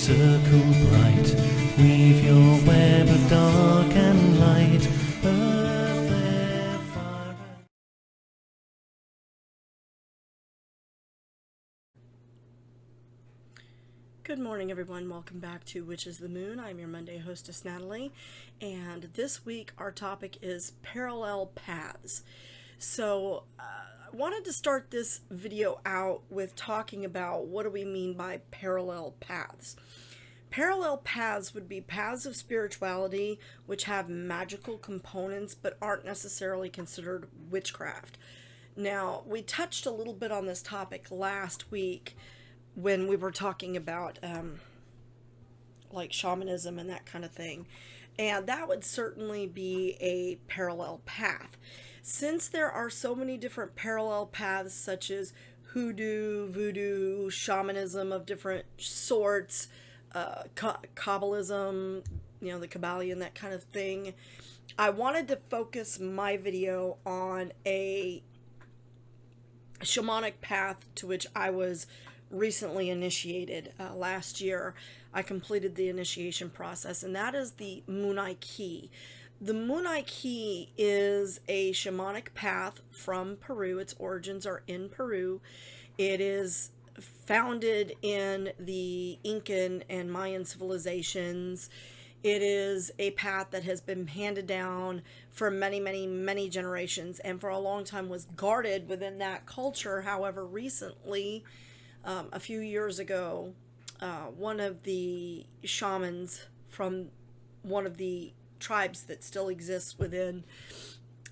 circle bright, weave your web of dark and light, earth, air, fire. Good morning, everyone. Welcome back to Which is the Moon. I'm your Monday hostess, Natalie, and this week our topic is parallel paths. So I wanted to start this video out with talking about what do we mean by parallel paths. Parallel paths would be paths of spirituality which have magical components but aren't necessarily considered witchcraft. Now, we touched a little bit on this topic last week when we were talking about like shamanism and that kind of thing, and that would certainly be a parallel path. Since there are so many different parallel paths such as hoodoo, voodoo, shamanism of different sorts, Kabbalism, the Kabbalah and that kind of thing, I wanted to focus my video on a shamanic path to which I was recently initiated. Last year I completed the initiation process, and that is the Munai-Ki. The Munai-Ki is a shamanic path from Peru. Its origins are in Peru. It is founded in the Incan and Mayan civilizations. It is a path that has been handed down for many, many, many generations, and for a long time was guarded within that culture. However, recently, a few years ago, one of the shamans from one of the tribes that still exists within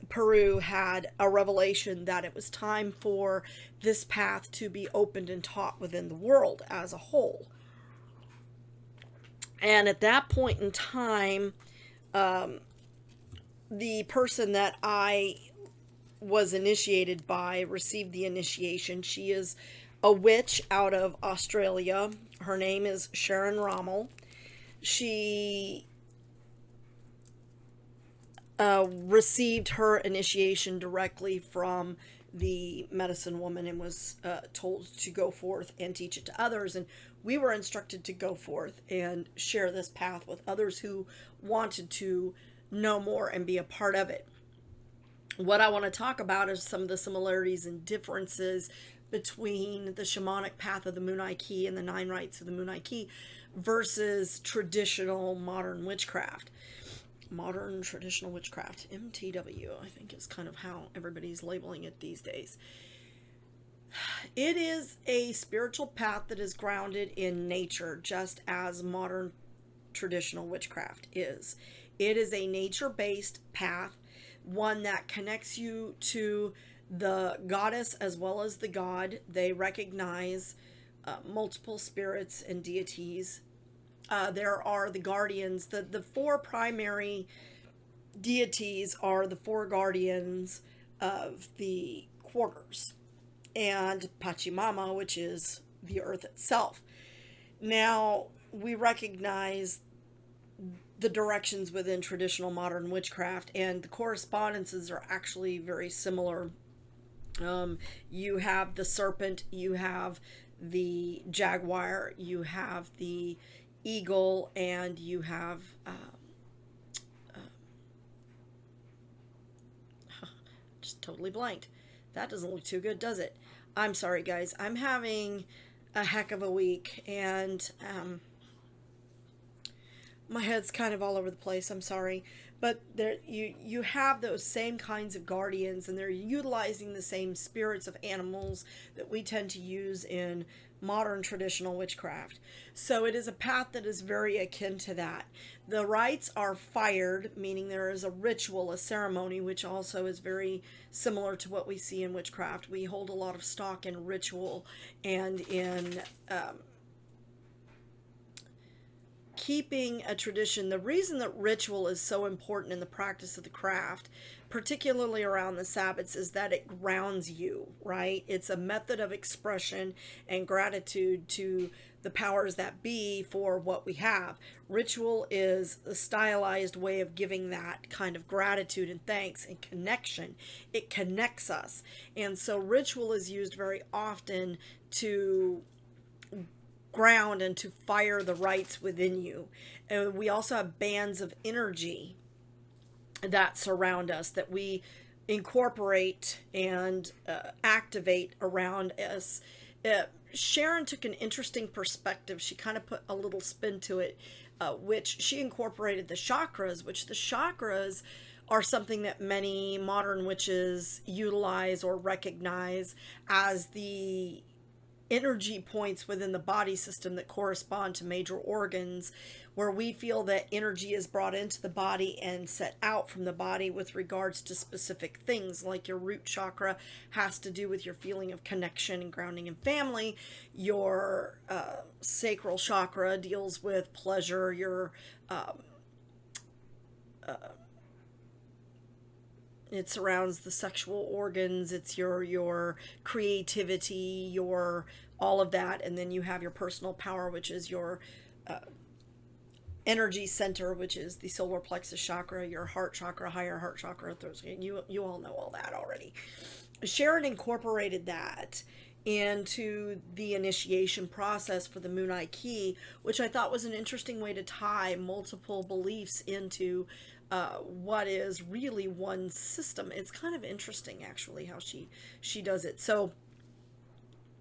Peru had a revelation that it was time for this path to be opened and taught within the world as a whole. And at that point in time, the person that I was initiated by received the initiation. She is a witch out of Australia. Her name is Sharon Rommel. She received her initiation directly from the medicine woman and was told to go forth and teach it to others. And we were instructed to go forth and share this path with others who wanted to know more and be a part of it. What I want to talk about is some of the similarities and differences between the shamanic path of the Munai-Ki and the 9 rites of the Munai-Ki versus traditional modern witchcraft. Modern traditional witchcraft, MTW, I think is kind of how everybody's labeling it these days. It is a spiritual path that is grounded in nature, just as modern traditional witchcraft is. It is a nature-based path, one that connects you to the goddess as well as the god. They recognize multiple spirits and deities. There are the guardians. The 4 primary deities are the 4 guardians of the quarters, and Pachamama, which is the earth itself. Now, we recognize the directions within traditional modern witchcraft, and the correspondences are actually very similar. You have the serpent, you have the jaguar, you have the eagle, and you have just totally blanked. That doesn't look too good, does it? I'm sorry, guys. I'm having a heck of a week, and my head's kind of all over the place. I'm sorry. But there, you have those same kinds of guardians, and they're utilizing the same spirits of animals that we tend to use in modern traditional witchcraft. So it is a path that is very akin to that. The rites are fired, meaning there is a ritual, a ceremony, which also is very similar to what we see in witchcraft. We hold a lot of stock in ritual and in keeping a tradition. The reason that ritual is so important in the practice of the craft, particularly around the Sabbats, is that it grounds you, right? It's a method of expression and gratitude to the powers that be for what we have. Ritual is a stylized way of giving that kind of gratitude and thanks and connection. It connects us. And so ritual is used very often to ground and to fire the rights within you. And we also have bands of energy that surround us that we incorporate and activate around us. Sharon took an interesting perspective. She kind of put a little spin to it, which she incorporated the chakras, which the chakras are something that many modern witches utilize or recognize as the energy points within the body system that correspond to major organs, where we feel that energy is brought into the body and set out from the body with regards to specific things. Like your root chakra has to do with your feeling of connection and grounding and family. Your sacral chakra deals with pleasure. Your it surrounds the sexual organs. It's your creativity, your all of that. And then you have your personal power, which is your energy center, which is the solar plexus chakra, your heart chakra, higher heart chakra. You all know all that already. Sharon incorporated that into the initiation process for the Moon Eye Key, which I thought was an interesting way to tie multiple beliefs into what is really one system. It's kind of interesting, actually, how she does it. So,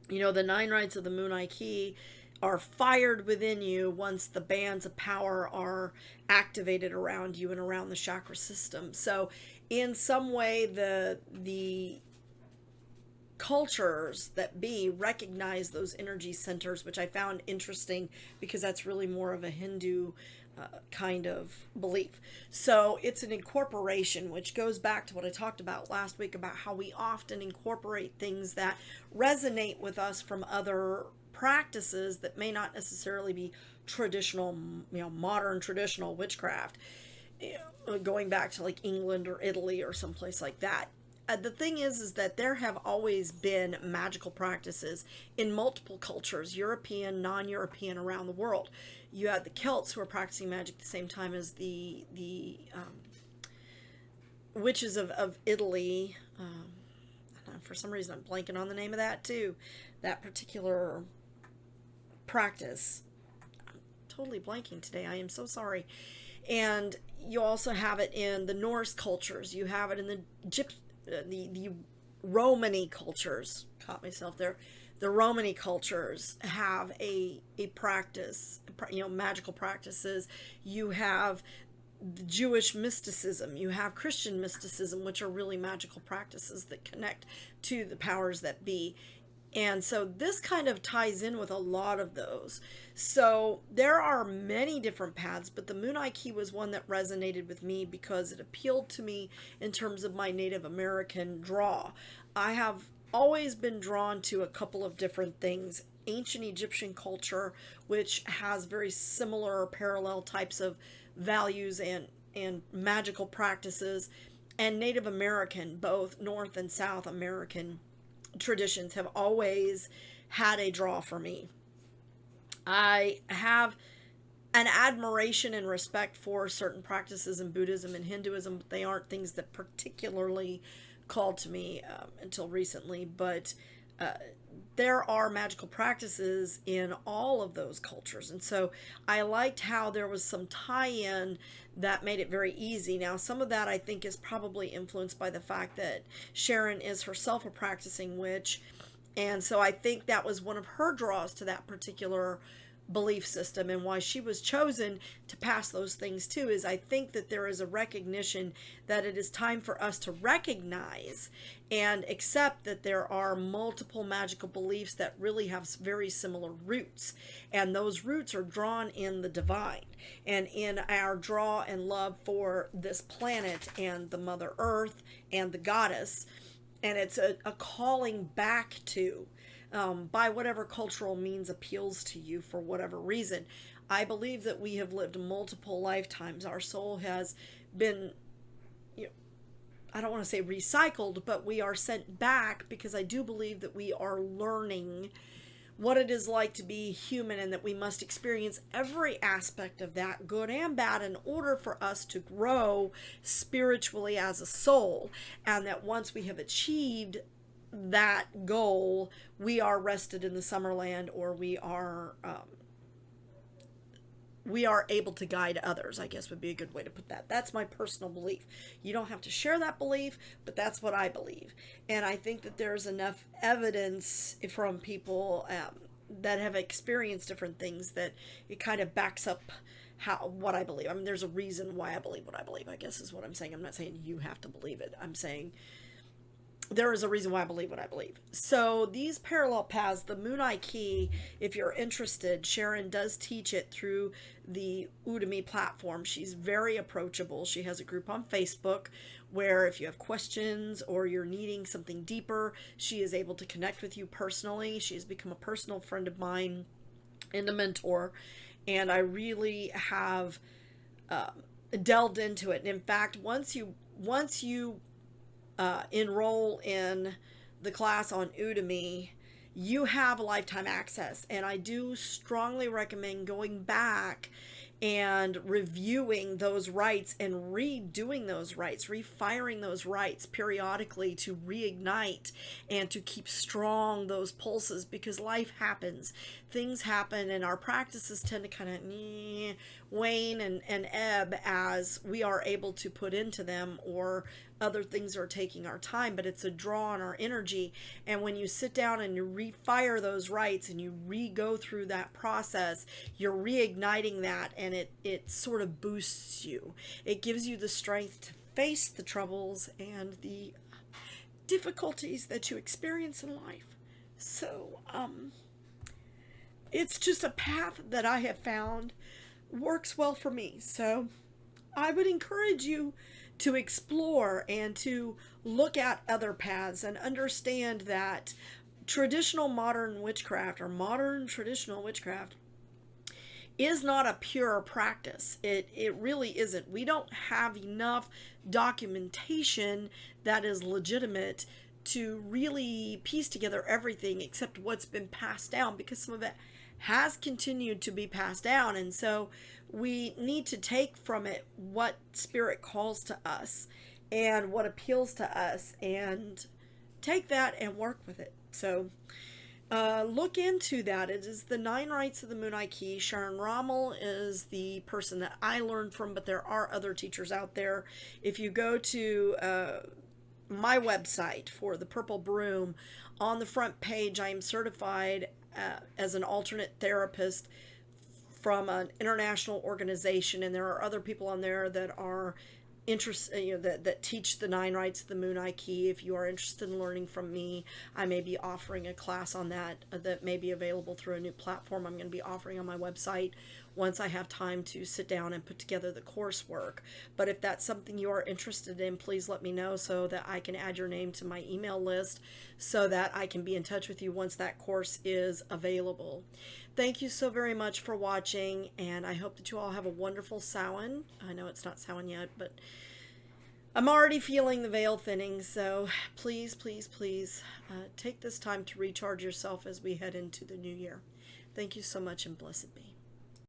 the 9 rights of the Moon Eye Key are fired within you once the bands of power are activated around you and around the chakra system. So, in some way, the cultures that recognize those energy centers, which I found interesting because that's really more of a Hindu kind of belief. So it's an incorporation, which goes back to what I talked about last week about how we often incorporate things that resonate with us from other practices that may not necessarily be traditional, modern traditional witchcraft, going back to like England or Italy or someplace like that. The thing is that there have always been magical practices in multiple cultures, European, non-European, around the world. You had the Celts who were practicing magic at the same time as the witches of Italy. For some reason, I'm blanking on the name of that too. That particular practice. I'm totally blanking today. I am so sorry. And you also have it in the Norse cultures. You have it in the Romani cultures. Caught myself there. The Romani cultures have a practice, magical practices. You have the Jewish mysticism. You have Christian mysticism, which are really magical practices that connect to the powers that be. And so this kind of ties in with a lot of those. So there are many different paths, but the Moon Eye Key was one that resonated with me because it appealed to me in terms of my Native American draw. I have always been drawn to a couple of different things. Ancient Egyptian culture, which has very similar parallel types of values and magical practices, and Native American, both North and South American traditions have always had a draw for me. I have an admiration and respect for certain practices in Buddhism and Hinduism, but they aren't things that particularly called to me until recently. But there are magical practices in all of those cultures, and so I liked how there was some tie-in that made it very easy. Now, some of that I think is probably influenced by the fact that Sharon is herself a practicing witch, and so I think that was one of her draws to that particular belief system, and why she was chosen to pass those things too is I think that there is a recognition that it is time for us to recognize and accept that there are multiple magical beliefs that really have very similar roots, and those roots are drawn in the divine and in our draw and love for this planet and the Mother Earth and the goddess, and it's a calling back to by whatever cultural means appeals to you for whatever reason. I believe that we have lived multiple lifetimes. Our soul has been, I don't want to say recycled, but we are sent back because I do believe that we are learning what it is like to be human, and that we must experience every aspect of that, good and bad, in order for us to grow spiritually as a soul. And that once we have achieved that goal, we are rested in the summerland, or we are able to guide others, I guess would be a good way to put that. That's my personal belief. You don't have to share that belief, but that's what I believe. And I think that there's enough evidence from people that have experienced different things that it kind of backs up what I believe. I mean, there's a reason why I believe what I believe, I guess is what I'm saying. I'm not saying you have to believe it. I'm saying there is a reason why I believe what I believe. So these parallel paths, the Moonai Key, if you're interested, Sharon does teach it through the Udemy platform. She's very approachable. She has a group on Facebook where if you have questions or you're needing something deeper, she is able to connect with you personally. She has become a personal friend of mine and a mentor, and I really have delved into it. And in fact, once you enroll in the class on Udemy, you have lifetime access. And I do strongly recommend going back and reviewing those rites and redoing those rites, refiring those rites periodically to reignite and to keep strong those pulses, because life happens, things happen, and our practices tend to kind of wane and ebb as we are able to put into them, or other things are taking our time, but it's a draw on our energy. And when you sit down and you refire those rites and you re-go through that process, you're reigniting that, and it sort of boosts you. It gives you the strength to face the troubles and the difficulties that you experience in life. So it's just a path that I have found works well for me. So I would encourage you to explore and to look at other paths and understand that traditional modern witchcraft, or modern traditional witchcraft, is not a pure practice. It really isn't. We don't have enough documentation that is legitimate to really piece together everything except what's been passed down, because some of it has continued to be passed down. And so we need to take from it what spirit calls to us and what appeals to us, and take that and work with it. So look into that. It is the 9 Rites of the Moonai Key. Sharon Rommel is the person that I learned from, but there are other teachers out there. If you go to my website for the Purple Broom, on the front page, I am certified as an alternate therapist from an international organization, and there are other people on there that are interested, that teach the 9 Rites of the Moonai Key. If you are interested in learning from me, I may be offering a class on that may be available through a new platform I'm going to be offering on my website once I have time to sit down and put together the coursework. But if that's something you are interested in, please let me know so that I can add your name to my email list so that I can be in touch with you once that course is available. Thank you so very much for watching, and I hope that you all have a wonderful Samhain. I know it's not Samhain yet, but I'm already feeling the veil thinning, so please, please, please take this time to recharge yourself as we head into the new year. Thank you so much, and blessed be.